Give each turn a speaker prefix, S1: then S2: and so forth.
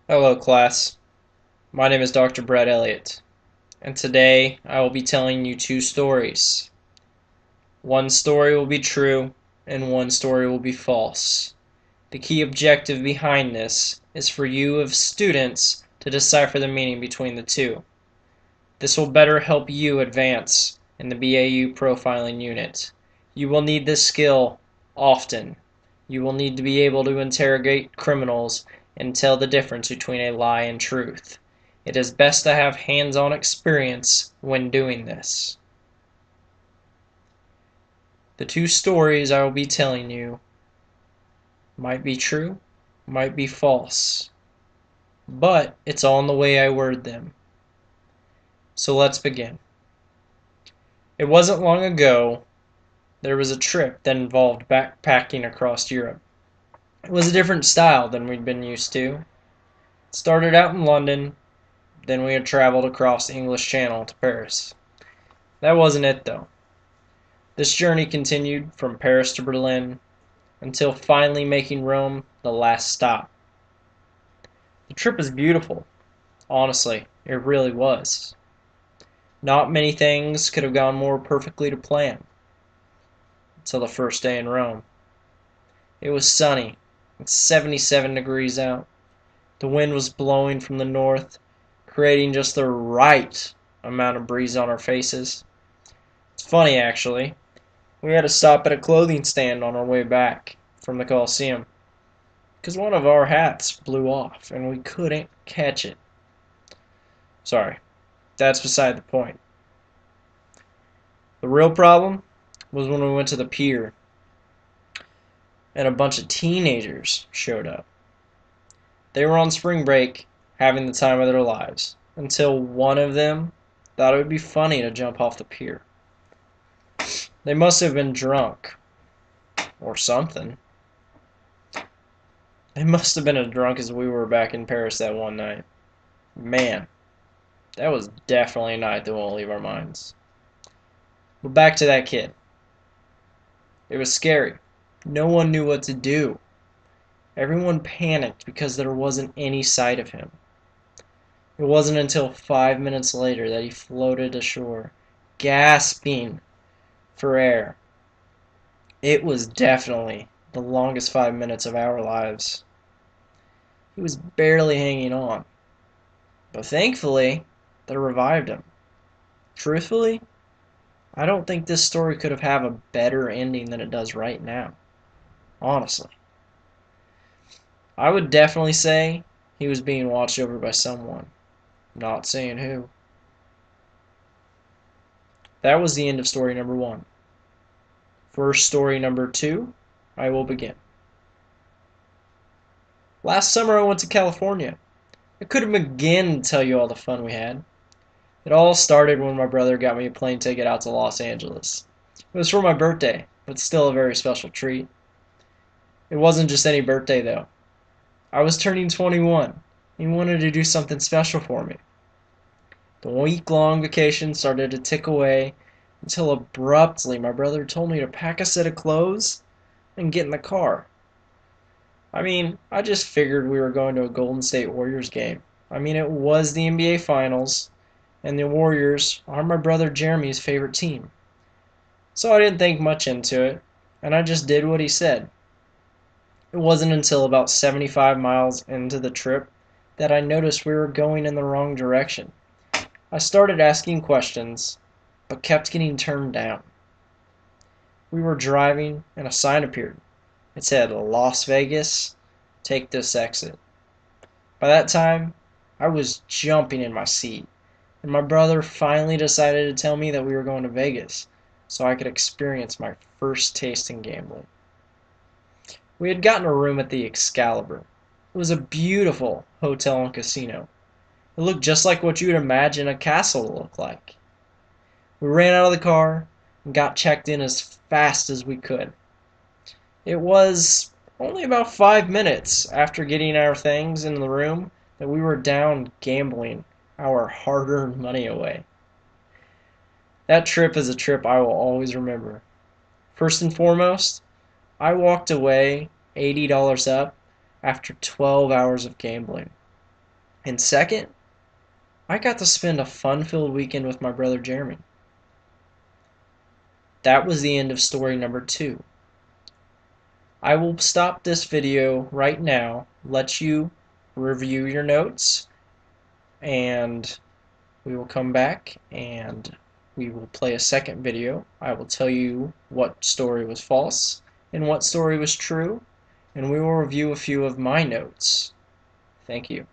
S1: Hello, class. My name is Dr. Brett Elliott, and today I will be telling you two stories. One story will be true, and one story will be false. The key objective behind this is for you, as students, to decipher the meaning between the two. This will better help you advance in the BAU profiling unit. You will need this skill often. You will need to be able to interrogate criminals and tell the difference between a lie and truth. It is best to have hands-on experience when doing this. The two stories I will be telling you might be true, might be false, but it's all in the way I word them. So let's begin. It wasn't long ago there was a trip that involved backpacking across Europe. It was a different style than we'd been used to. It started out in London, then we had traveled across the English Channel to Paris. That wasn't it though. This journey continued from Paris to Berlin until finally making Rome the last stop. The trip was beautiful. Honestly, it really was. Not many things could have gone more perfectly to plan until the first day in Rome. It was sunny. It's 77 degrees out. The wind was blowing from the north, creating just the right amount of breeze on our faces. It's funny, actually. We had to stop at a clothing stand on our way back from the Colosseum because one of our hats blew off and we couldn't catch it. Sorry, that's beside the point. The real problem was when we went to the pier and a bunch of teenagers showed up. They were on spring break, having the time of their lives, until one of them thought it would be funny to jump off the pier. They must have been drunk, or something. They must have been as drunk as we were back in Paris that one night. Man, that was definitely a night that won't leave our minds. But back to that kid. It was scary. No one knew what to do. Everyone panicked because there wasn't any sight of him. It wasn't until 5 minutes later that he floated ashore, gasping for air. It was definitely the longest 5 minutes of our lives. He was barely hanging on. But thankfully, they revived him. Truthfully, I don't think this story could have a better ending than it does right now. Honestly. I would definitely say he was being watched over by someone. Not saying who. That was the end of story number 1. For story number 2, I will begin. Last summer I went to California. I couldn't begin to tell you all the fun we had. It all started when my brother got me a plane ticket out to Los Angeles. It was for my birthday, but still a very special treat. It wasn't just any birthday though. I was turning 21. He wanted to do something special for me. The week-long vacation started to tick away until abruptly my brother told me to pack a set of clothes and get in the car. I just figured we were going to a Golden State Warriors game. It was the NBA Finals, and the Warriors are my brother Jeremy's favorite team. So I didn't think much into it, and I just did what he said. It wasn't until about 75 miles into the trip that I noticed we were going in the wrong direction. I started asking questions, but kept getting turned down. We were driving, and a sign appeared. It said, Las Vegas, take this exit. By that time, I was jumping in my seat, and my brother finally decided to tell me that we were going to Vegas, so I could experience my first taste in gambling. We had gotten a room at the Excalibur. It was a beautiful hotel and casino. It looked just like what you would imagine a castle to look like. We ran out of the car and got checked in as fast as we could. It was only about 5 minutes after getting our things in the room that we were down gambling our hard-earned money away. That trip is a trip I will always remember. First and foremost, I walked away $80 up after 12 hours of gambling. And second, I got to spend a fun-filled weekend with my brother Jeremy. That was the end of story number 2. I will stop this video right now, let you review your notes, and we will come back and we will play a second video. I will tell you what story was false and what story was true, and we will review a few of my notes. Thank you.